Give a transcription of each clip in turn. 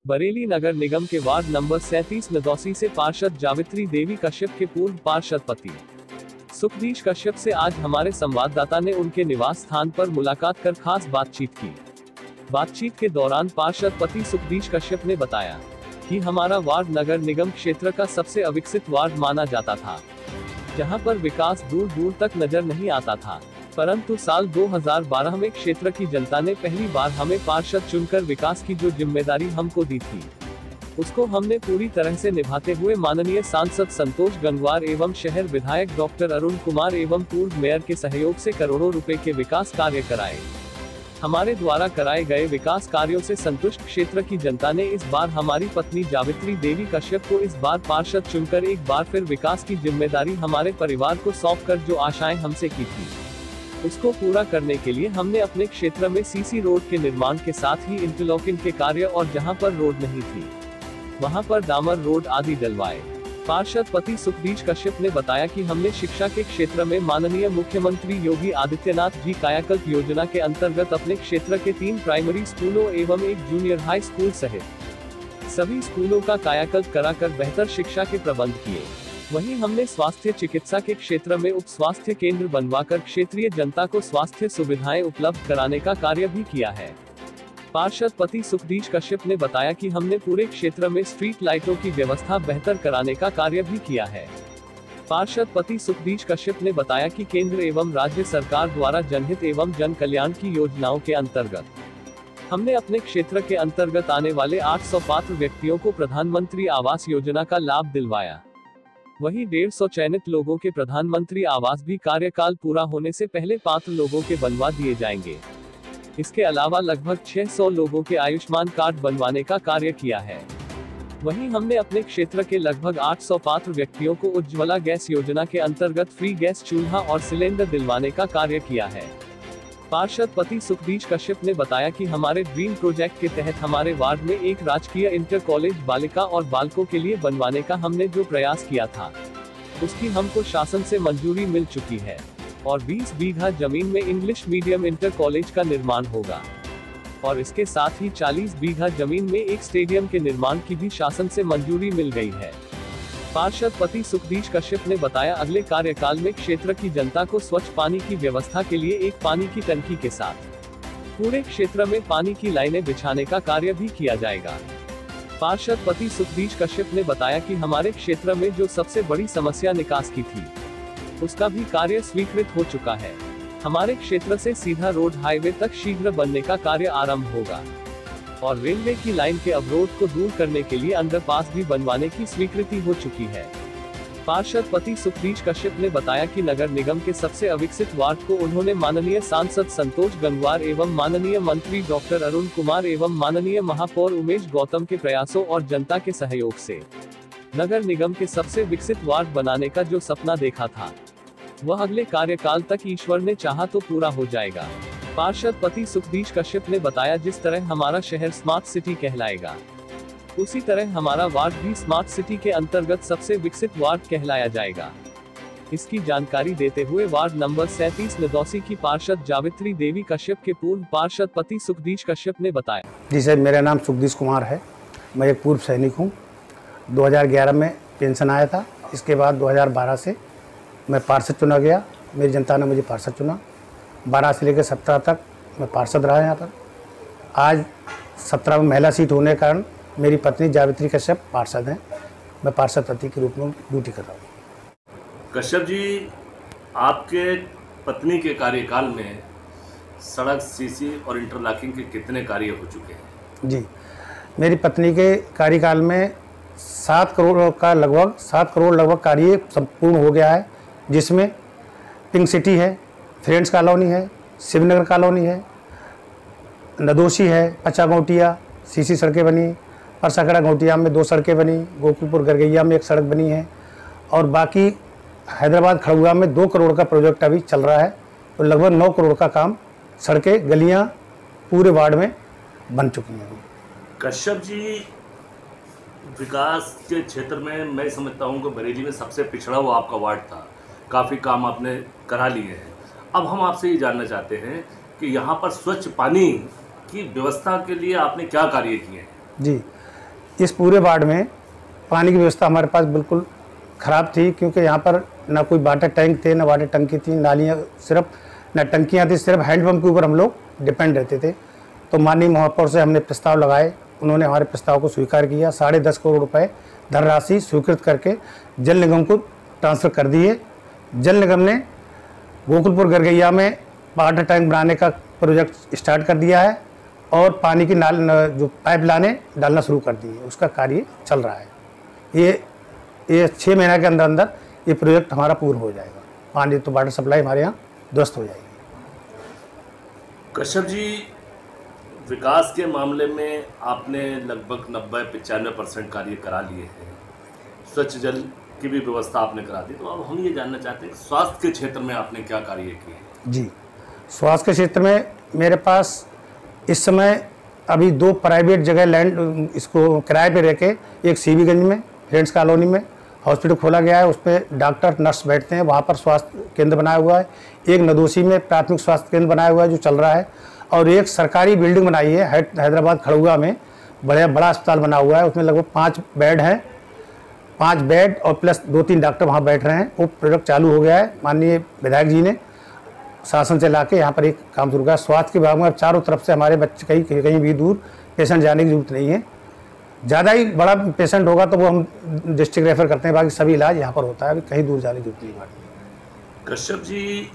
बरेली नगर निगम के ward number 37 नदौसी से पार्षद जावित्री देवी कश्यप के पूर्व पार्षद पति सुखदीश कश्यप से आज हमारे संवाददाता ने उनके निवास स्थान पर मुलाकात कर खास बातचीत की। बातचीत के दौरान पार्षद पति सुखदीश कश्यप ने बताया कि हमारा वार्ड नगर निगम क्षेत्र का सबसे अविकसित वार्ड माना जाता था, जहां पर विकास दूर दूर तक नजर नहीं आता था। परंतु साल 2012 में क्षेत्र की जनता ने पहली बार हमें पार्षद चुनकर विकास की जो जिम्मेदारी हमको दी थी, उसको हमने पूरी तरह से निभाते हुए माननीय सांसद संतोष गंगवार एवं शहर विधायक डॉक्टर अरुण कुमार एवं पूर्व मेयर के सहयोग से करोड़ों रुपए के विकास कार्य कराए। हमारे द्वारा कराए गए विकास कार्यों से संतुष्ट क्षेत्र की जनता ने इस बार हमारी पत्नी जावित्री देवी कश्यप को इस बार पार्षद चुनकर एक बार फिर विकास की जिम्मेदारी हमारे परिवार को सौंपकर जो आशाएं हमसे की थी, उसको पूरा करने के लिए हमने अपने क्षेत्र में सीसी रोड के निर्माण के साथ ही इंटरलॉकिंग के कार्य और जहां पर रोड नहीं थी वहां पर डामर रोड आदि डलवाए। पार्षद पति सुखदीश कश्यप ने बताया कि हमने शिक्षा के क्षेत्र में माननीय मुख्यमंत्री योगी आदित्यनाथ जी कायाकल्प योजना के अंतर्गत अपने क्षेत्र के 3 प्राइमरी स्कूलों एवं 1 जूनियर हाई स्कूल सहित सभी स्कूलों का कायाकल्प कराकर बेहतर शिक्षा के प्रबंध किए। वहीं हमने स्वास्थ्य चिकित्सा के क्षेत्र में उप स्वास्थ्य केंद्र बनवाकर क्षेत्रीय जनता को स्वास्थ्य सुविधाएं उपलब्ध कराने का कार्य भी किया है। पार्षद पति सुखदीश कश्यप ने बताया कि हमने पूरे क्षेत्र में स्ट्रीट लाइटों की व्यवस्था बेहतर कराने का कार्य भी किया है। पार्षद पति सुखदीश कश्यप ने बताया कि केंद्र एवं राज्य सरकार द्वारा जनहित एवं जन कल्याण की योजनाओं के अंतर्गत हमने अपने क्षेत्र के अंतर्गत आने वाले 800 पात्र व्यक्तियों को प्रधानमंत्री आवास योजना का लाभ दिलवाया। वहीं 150 चयनित लोगों के प्रधानमंत्री आवास भी कार्यकाल पूरा होने से पहले पात्र लोगों के बनवा दिए जाएंगे। इसके अलावा लगभग 600 लोगों के आयुष्मान कार्ड बनवाने का कार्य किया है। वहीं हमने अपने क्षेत्र के लगभग 800 पात्र व्यक्तियों को उज्ज्वला गैस योजना के अंतर्गत फ्री गैस चूल्हा और सिलेंडर दिलवाने का कार्य किया है। पार्षद पति सुखदीश कश्यप ने बताया कि हमारे ड्रीम प्रोजेक्ट के तहत हमारे वार्ड में एक राजकीय इंटर कॉलेज बालिका और बालकों के लिए बनवाने का हमने जो प्रयास किया था, उसकी हमको शासन से मंजूरी मिल चुकी है और 20 बीघा जमीन में इंग्लिश मीडियम इंटर कॉलेज का निर्माण होगा और इसके साथ ही 40 बीघा जमीन में एक स्टेडियम के निर्माण की भी शासन से मंजूरी मिल गई है। पार्षद पति सुखदीश कश्यप ने बताया अगले कार्यकाल में क्षेत्र की जनता को स्वच्छ पानी की व्यवस्था के लिए एक पानी की टंकी के साथ पूरे क्षेत्र में पानी की लाइनें बिछाने का कार्य भी किया जाएगा। पार्षद पति सुखदीश कश्यप ने बताया कि हमारे क्षेत्र में जो सबसे बड़ी समस्या निकास की थी, उसका भी कार्य स्वीकृत हो चुका है। हमारे क्षेत्र से सीधा रोड हाईवे तक शीघ्र बनने का कार्य आरंभ होगा और रेलवे की लाइन के अवरोध को दूर करने के लिए अंडरपास भी बनवाने की स्वीकृति हो चुकी है। पार्षद पति सुखदीश कश्यप ने बताया कि नगर निगम के सबसे अविकसित वार्ड को उन्होंने माननीय सांसद संतोष गंगवार एवं माननीय मंत्री डॉक्टर अरुण कुमार एवं माननीय महापौर उमेश गौतम के प्रयासों और जनता के सहयोग से नगर निगम के सबसे विकसित वार्ड बनाने का जो सपना देखा था, वह अगले कार्यकाल तक ईश्वर ने चाहा तो पूरा हो जाएगा। पार्षद पति सुखदीश कश्यप ने बताया जिस तरह हमारा शहर स्मार्ट सिटी कहलाएगा, उसी तरह हमारा वार्ड भी स्मार्ट सिटी के अंतर्गत सबसे विकसित वार्ड कहलाया जाएगा। इसकी जानकारी देते हुए वार्ड नंबर 37 नदौसी की पार्षद जावित्री देवी कश्यप के पूर्व पार्षद पति सुखदीश कश्यप ने बताया। जी सर, मेरा नाम सुखदीश कुमार है। मैं एक पूर्व सैनिक हूँ। 2011 में पेंशन आया था। इसके बाद 2012 से मैं पार्षद चुना गया। मेरी जनता ने मुझे पार्षद चुना। 12 से लेकर 17 तक मैं पार्षद रहा यहाँ पर। आज 17 में महिला सीट होने के कारण मेरी पत्नी जावित्री कश्यप पार्षद हैं। मैं पार्षद पति के रूप में ड्यूटी कर रहा हूँ। कश्यप जी, आपके पत्नी के कार्यकाल में सड़क, सीसी और इंटरलॉकिंग के कितने कार्य हो चुके हैं? जी, मेरी पत्नी के कार्यकाल में 7 करोड़ लगभग कार्य संपूर्ण हो गया है, जिसमें पिंक सिटी है, फ्रेंड्स कॉलोनी है, शिवनगर कॉलोनी है, नदौसी है, पचा गौटिया सीसी सड़कें बनी, परसाकड़ा गौटिया में 2 सड़कें बनी, गोकुलपुर गरगैया में 1 सड़क बनी है और बाकी हैदराबाद खड़ुआ में 2 करोड़ का प्रोजेक्ट अभी चल रहा है। तो लगभग 9 करोड़ का काम, सड़कें, गलियां पूरे वार्ड में बन चुकी हैं। कश्यप जी, विकास के क्षेत्र में मैं समझता हूँ कि बरेली में सबसे पिछड़ा हुआ आपका वार्ड था। काफ़ी काम आपने करा लिए हैं। अब हम आपसे ये जानना चाहते हैं कि यहाँ पर स्वच्छ पानी की व्यवस्था के लिए आपने क्या कार्य किए हैं? जी, इस पूरे वार्ड में पानी की व्यवस्था हमारे पास बिल्कुल ख़राब थी, क्योंकि यहाँ पर ना कोई वाटर टैंक थे, ना वाटर टंकी थी, नालियाँ सिर्फ, ना टंकियाँ थी, सिर्फ हैंडपम्प के ऊपर हम लोग डिपेंड रहते थे। तो माननीय महापौर से हमने प्रस्ताव लगाए, उन्होंने हमारे प्रस्ताव को स्वीकार किया। 10.5 करोड़ रुपए धनराशि स्वीकृत करके जल निगम को ट्रांसफ़र कर दिए। जल निगम ने गोकुलपुर गरगैया में वाटर टैंक बनाने का प्रोजेक्ट स्टार्ट कर दिया है और पानी की जो पाइप लाने डालना शुरू कर दी है, उसका कार्य चल रहा है। ये 6 महीने के अंदर अंदर ये प्रोजेक्ट हमारा पूर्ण हो जाएगा। पानी तो वाटर सप्लाई हमारे यहाँ दुरुस्त हो जाएगी। कश्यप जी, विकास के मामले में आपने लगभग 90-95% कार्य करा लिए हैं, स्वच्छ जल की भी व्यवस्था आपने करा दी। तो अब हम ये जानना चाहते हैं कि स्वास्थ्य के क्षेत्र में आपने क्या कार्य किए? जी, स्वास्थ्य के क्षेत्र में मेरे पास इस समय अभी 2 प्राइवेट जगह लैंड इसको किराए पे रह के, एक सीबीगंज में फ्रेंड्स कॉलोनी में हॉस्पिटल खोला गया है, उस पर डॉक्टर नर्स बैठते हैं, वहाँ पर स्वास्थ्य केंद्र बनाया हुआ है। एक नदोसी में प्राथमिक स्वास्थ्य केंद्र बनाया हुआ है जो चल रहा है, और एक सरकारी बिल्डिंग बनाई है हैदराबाद खड़ुआ में, बड़ा अस्पताल बना हुआ है, उसमें लगभग 5 बेड हैं, 5 बेड और प्लस 2-3 डॉक्टर वहाँ बैठ रहे हैं। वो प्रोजेक्ट चालू हो गया है, माननीय विधायक जी ने शासन से लाके यहाँ पर एक काम शुरू किया। स्वास्थ्य के विभाग में अब चारों तरफ से हमारे बच्चे कहीं भी दूर पेशेंट जाने की जरूरत नहीं है। ज़्यादा ही बड़ा पेशेंट होगा तो वो हम डिस्ट्रिक्ट रेफर करते हैं, बाकी सभी इलाज यहाँ पर होता है, अभी कहीं दूर जाने की जरूरत नहीं पड़ती। कश्यप जी,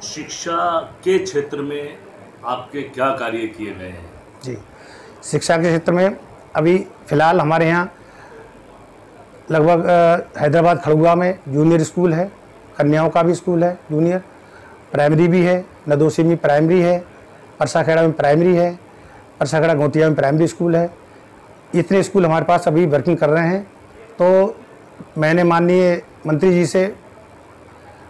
शिक्षा के क्षेत्र में आपके क्या कार्य किए गए हैं? जी, शिक्षा के क्षेत्र में अभी फ़िलहाल हमारे यहाँ लगभग हैदराबाद खड़ुआ में जूनियर स्कूल है, कन्याओं का भी स्कूल है जूनियर, प्राइमरी भी है, नदोसी में प्राइमरी है, परसाखेड़ा में प्राइमरी है, परसाखेड़ा गोतिया में प्राइमरी स्कूल है। इतने स्कूल हमारे पास अभी वर्किंग कर रहे हैं। तो मैंने माननीय मंत्री जी से,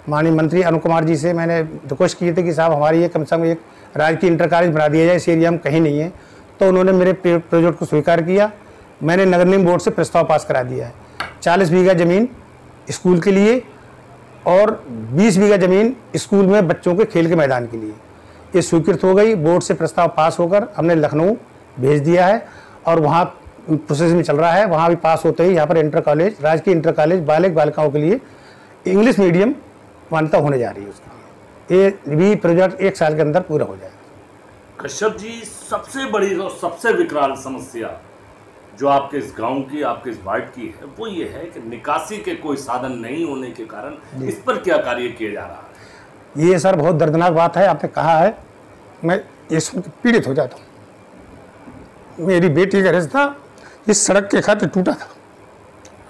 माननीय मंत्री अरुण कुमार जी से मैंने रिक्वेस्ट की थी कि साहब हमारी ये कम से कम एक राजकीय इंटर कॉलेज बना दिया जाए, इस एरिया में कहीं नहीं है। तो उन्होंने मेरे प्रोजेक्ट को स्वीकार किया। मैंने नगर निगम बोर्ड से प्रस्ताव पास करा दिया है। 40 बीघा ज़मीन स्कूल के लिए और 20 बीघा ज़मीन स्कूल में बच्चों के खेल के मैदान के लिए, ये स्वीकृत हो गई। बोर्ड से प्रस्ताव पास होकर हमने लखनऊ भेज दिया है और वहाँ प्रोसेस में चल रहा है। वहाँ भी पास होते ही यहाँ पर इंटर कॉलेज, राजकीय इंटर कॉलेज बालक बालिकाओं के लिए इंग्लिश मीडियम मान्यता होने जा रही है। उसके लिए ये भी प्रोजेक्ट 1 साल के अंदर पूरा हो जाएगा। कश्यप जी, सबसे बड़ी और सबसे विकराल समस्या जो आपके इस गांव की, आपके इस वार्ड की है, वो ये है कि निकासी के कोई साधन नहीं होने के कारण इस पर क्या कार्य किया जा रहा है? ये सर बहुत दर्दनाक बात है, आपने कहा है, मैं ये सुन के पीड़ित हो जाता हूँ। मेरी बेटी का रिश्ता इस सड़क के खातिर टूटा था,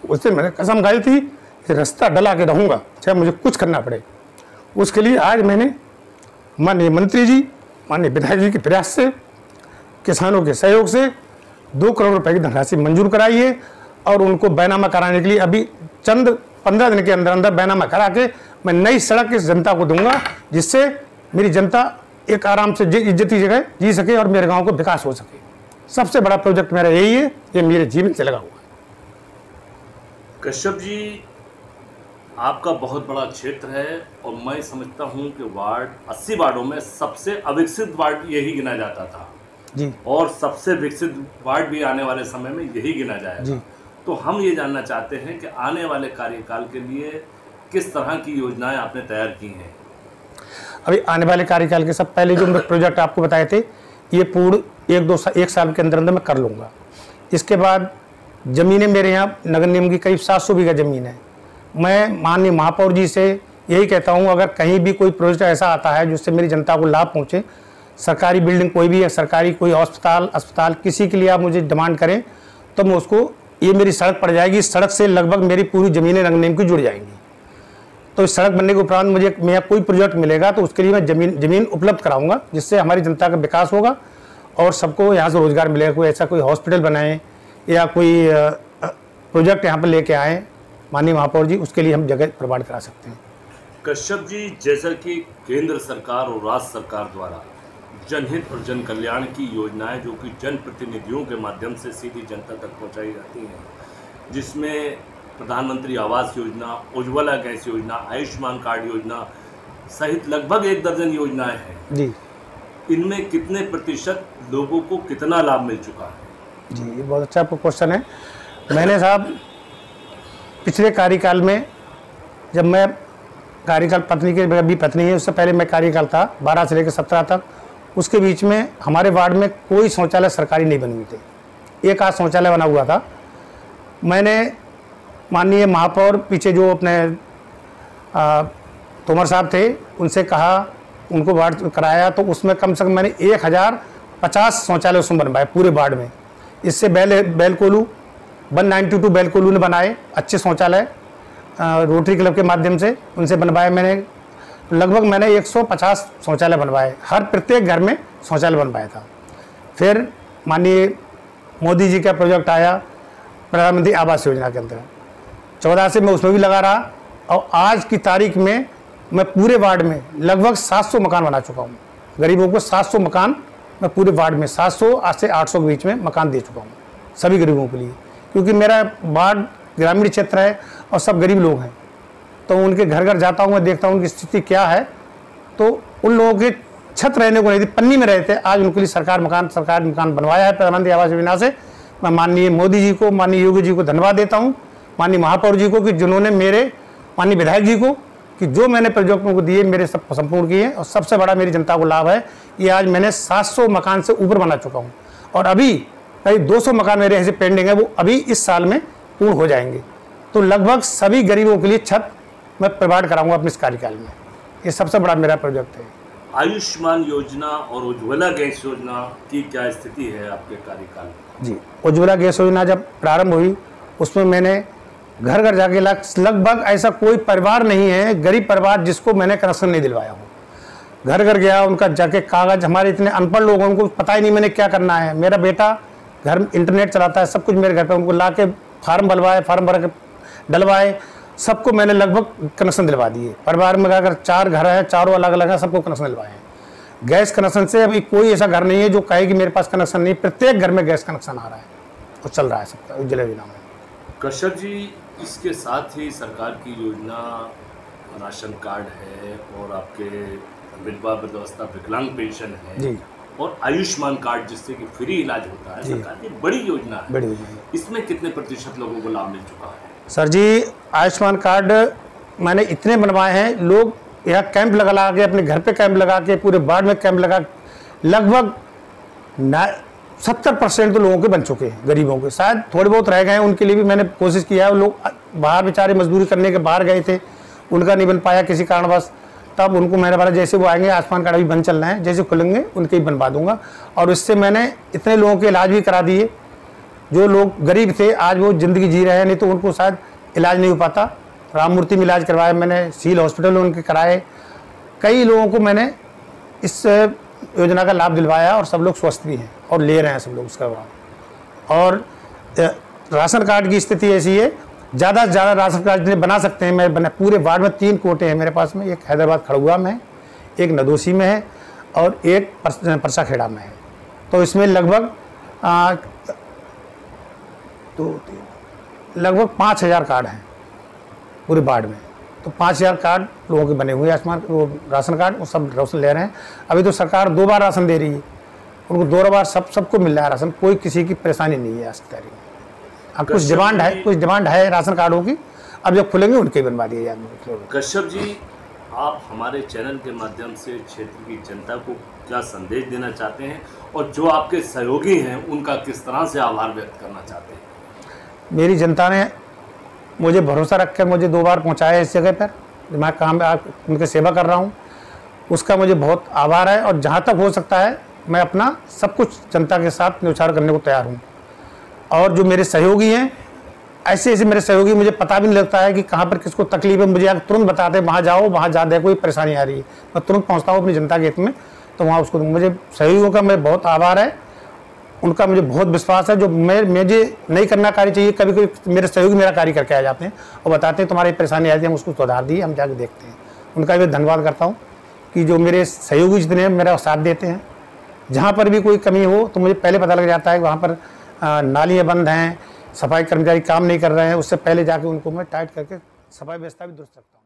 उससे मैंने कसम खाई थी कि रास्ता डला के रहूँगा, चाहे मुझे कुछ करना पड़े। उसके लिए आज मैंने माननीय मंत्री जी, माननीय विधायक जी के प्रयास से, किसानों के सहयोग से 2 करोड़ रुपए की धनराशि मंजूर कराई है और उनको बैनामा कराने के लिए अभी चंद 15 दिन के अंदर अंदर बैनामा करा के मैं नई सड़क इस जनता को दूंगा, जिससे मेरी जनता एक आराम से इज्जती जगह जी सके और मेरे गांव को विकास हो सके। सबसे बड़ा प्रोजेक्ट मेरा यही है, ये मेरे जीवन से लगा हुआ है। कश्यप जी, आपका बहुत बड़ा क्षेत्र है और मैं समझता हूं कि वार्ड 80 वार्डों में सबसे अविकसित वार्ड यही गिना जाता था जी, और सबसे विकसित वार्ड भी आने वाले समय में यही गिना जाएगा जी। तो हम ये जानना चाहते हैं कि आने वाले कार्यकाल के लिए किस तरह की योजनाएं आपने तैयार की हैं? अभी आने वाले कार्यकाल के सब पहले जो प्रोजेक्ट आपको बताए थे, ये पूर्ण 1 साल के अंदर अंदर मैं कर लूँगा। इसके बाद ज़मीनें मेरे यहाँ नगर निगम की करीब 700 बीघा ज़मीन है। मैं माननीय महापौर जी से यही कहता हूँ, अगर कहीं भी कोई प्रोजेक्ट ऐसा आता है जिससे मेरी जनता को लाभ पहुँचे, सरकारी बिल्डिंग कोई भी है, सरकारी कोई अस्पताल किसी के लिए आप मुझे डिमांड करें तो मैं उसको, ये मेरी सड़क पड़ जाएगी, इस सड़क से लगभग मेरी पूरी ज़मीनें नगर निगम की जुड़ जाएंगी। तो इस सड़क बनने के उपरांत मुझे मेरा कोई प्रोजेक्ट मिलेगा तो उसके लिए मैं ज़मीन उपलब्ध कराऊंगा, जिससे हमारी जनता का विकास होगा और सबको यहाँ से रोज़गार मिलेगा। कोई ऐसा कोई हॉस्पिटल बनाएं या कोई प्रोजेक्ट यहाँ पर लेके आएँ माननीय महापौर जी, उसके लिए हम जगह प्रोवाइड करा सकते हैं। कश्यप जी, जैसा कि केंद्र सरकार और राज्य सरकार द्वारा जनहित और जन कल्याण की योजनाएं जो कि जनप्रतिनिधियों के माध्यम से सीधी जनता तक पहुंचाई जाती हैं, जिसमें प्रधानमंत्री आवास योजना, उज्ज्वला गैस योजना, आयुष्मान कार्ड योजना सहित लगभग 1 दर्जन योजनाएं हैं जी, इनमें कितने प्रतिशत लोगों को कितना लाभ मिल चुका है? जी, ये बहुत अच्छा आपका क्वेश्चन है। मैंने साहब पिछले कार्यकाल में, जब मैं कार्यकाल पत्नी के अभी पत्नी है, उससे पहले मैं कार्यकाल था 12 से लेकर 17 तक, उसके बीच में हमारे वार्ड में कोई शौचालय सरकारी नहीं बने हुए थे। एक आध शौचालय बना हुआ था। मैंने माननीय महापौर पीछे जो अपने तोमर साहब थे, उनसे कहा, उनको वार्ड कराया, तो उसमें कम से कम मैंने 1050 शौचालय उसमें बनवाए पूरे वार्ड में। इससे बैलकोलू 192 बैलकोलू ने बनाए अच्छे शौचालय, रोटरी क्लब के माध्यम से उनसे बनवाए। मैंने लगभग 150 शौचालय बनवाए, हर प्रत्येक घर में शौचालय बनवाया था। फिर माननीय मोदी जी का प्रोजेक्ट आया प्रधानमंत्री आवास योजना के अंतर्गत, 14 से मैं उसमें भी लगा रहा, और आज की तारीख में मैं पूरे वार्ड में लगभग 700 मकान बना चुका हूँ। गरीबों को 700 मकान मैं पूरे वार्ड में 700 से 800 के बीच में मकान दे चुका हूँ सभी गरीबों के लिए, क्योंकि मेरा वार्ड ग्रामीण क्षेत्र है और सब गरीब लोग हैं। तो उनके घर घर जाता हूँ, मैं देखता हूँ उनकी स्थिति क्या है। तो उन लोगों के छत रहने को नहीं थी, पन्नी में रहते, आज उनके लिए सरकार मकान बनवाया है प्रधानमंत्री आवास योजना से। मैं माननीय मोदी जी को, माननीय योगी जी को धन्यवाद देता हूँ, माननीय महापौर जी को, कि जिन्होंने मेरे माननीय विधायक जी को, कि जो मैंने प्रोजेक्ट को दिए मेरे सब संपूर्ण किए। और सबसे बड़ा मेरी जनता को लाभ है कि आज मैंने 700 मकान से ऊपर बना चुका हूँ, और अभी करीब 200 मकान मेरे ऐसे पेंडिंग है, वो अभी इस साल में पूर्ण हो जाएंगे। तो लगभग सभी गरीबों के लिए छत मैं प्रोवाइड कराऊंगा अपने इस कार्यकाल में। ये सबसे बड़ा मेरा प्रोजेक्ट है। आयुष्मान योजना और उज्ज्वला गैस योजना की क्या स्थिति है आपके कार्यकाल में? जी, उज्ज्वला गैस योजना जब प्रारंभ हुई, उसमें मैंने घर घर जाके लगभग ऐसा कोई परिवार नहीं है, गरीब परिवार, जिसको मैंने कनेक्शन नहीं दिलवाया हो। घर घर गया, उनका जाके कागज, हमारे इतने अनपढ़ लोगों को पता ही नहीं मैंने क्या करना है। मेरा बेटा घर इंटरनेट चलाता है, सब कुछ मेरे घर पे, उनको ला के फार्म भरवाए, फार्म भर के डलवाए, सबको मैंने लगभग कनेक्शन दिलवा दिए। परिवार में अगर 4 घर हैं, चारों अलग अलग हैं, सबको कनेक्शन दिलवाए हैं। गैस कनेक्शन से अभी कोई ऐसा घर नहीं है जो कहे कि मेरे पास कनेक्शन नहीं, प्रत्येक घर में गैस कनेक्शन आ रहा है और चल रहा है सबका उज्ज्वला योजना में। कश्यप जी, इसके साथ ही सरकार की योजना राशन कार्ड है और आपके विधवा वृद्धावस्था विकलांग पेंशन है जी, और आयुष्मान कार्ड जिससे कि फ्री इलाज होता है, सरकार की बड़ी योजना है। बड़ी योजना है। इसमें कितने प्रतिशत लोगों को लाभ मिल चुका है? सर जी, आयुष्मान कार्ड मैंने इतने बनवाए हैं, लोग यहाँ कैंप लगा के, अपने घर पे कैंप लगा के, पूरे वार्ड में कैंप लगा, लगभग 70% तो लोगों के बन चुके हैं। गरीबों के शायद थोड़े बहुत रह गए हैं, उनके लिए भी मैंने कोशिश किया है। लोग बाहर बेचारे मजदूरी करने के बाहर गए थे, उनका नहीं बन पाया किसी कारणवश, तब उनको मैंने बोला जैसे वो आएंगे, आयुष्मान कार्ड अभी बन चल रहे हैं, जैसे खुलेंगे उनके ही बनवा दूंगा। और इससे मैंने इतने लोगों के इलाज भी करा दिए, जो लोग गरीब थे आज वो ज़िंदगी जी रहे हैं, नहीं तो उनको शायद इलाज नहीं हो पाता। राममूर्ति में इलाज करवाया मैंने, सील हॉस्पिटल में उनके कराए, कई लोगों को मैंने इस योजना का लाभ दिलवाया और सब लोग स्वस्थ भी हैं और ले रहे हैं सब लोग उसका लाभ। और राशन कार्ड की स्थिति ऐसी है, ज़्यादा से ज़्यादा राशन कार्ड जितने बना सकते हैं मैं बना। पूरे वार्ड में 3 कोटे हैं मेरे पास में, एक हैदराबाद खड़गुआ में है, एक नदोसी में है और एक परसाखेड़ा में है। तो इसमें लगभग लगभग 5000 कार्ड हैं पूरे वार्ड में। तो 5000 कार्ड लोगों के बने हुए हैं आयुष्मान वो राशन कार्ड, वो सब राशन ले रहे हैं। अभी तो सरकार 2 बार राशन दे रही है, उनको 2 बार सबको मिल रहा है राशन, कोई किसी की परेशानी नहीं है आज की तारीख में। अब कुछ डिमांड है राशन कार्डों की, अब जब खुलेंगे उनके बनवा दिए जाएंगे। कश्यप जी, आप हमारे चैनल के माध्यम से क्षेत्र की जनता को क्या संदेश देना चाहते हैं और जो आपके सहयोगी हैं उनका किस तरह से आभार व्यक्त करना चाहते हैं? मेरी जनता ने मुझे भरोसा रखकर मुझे 2 बार पहुंचाया इस जगह पर, मैं काम उनकी सेवा कर रहा हूं, उसका मुझे बहुत आभार है। और जहां तक हो सकता है मैं अपना सब कुछ जनता के साथ न्यौछावर करने को तैयार हूं। और जो मेरे सहयोगी हैं, ऐसे ऐसे मेरे सहयोगी, मुझे पता भी नहीं लगता है कि कहाँ पर किसको तकलीफ है, मुझे आकर तुरंत बताते हैं वहाँ जाओ, वहाँ जा देखो कोई परेशानी आ रही है, मैं तुरंत पहुँचता हूँ अपनी जनता के हित में। तो वहाँ उसको मुझे सहयोगियों का मैं बहुत आभार है, उनका मुझे बहुत विश्वास है। जो मुझे नहीं करना कार्य चाहिए, कभी कभी मेरे सहयोगी मेरा कार्य करके आ जाते हैं और बताते हैं तुम्हारी परेशानी आती है, हम उसको सुधार दिए, हम जाके देखते हैं। उनका भी धन्यवाद करता हूँ कि जो मेरे सहयोगी जितने हैं मेरा साथ देते हैं। जहाँ पर भी कोई कमी हो तो मुझे पहले पता लग जाता है कि वहाँ पर नालियाँ बंद हैं, सफाई कर्मचारी काम नहीं कर रहे हैं, उससे पहले जाके उनको मैं टाइट करके सफाई व्यवस्था भी दुरुस्त रखता हूँ।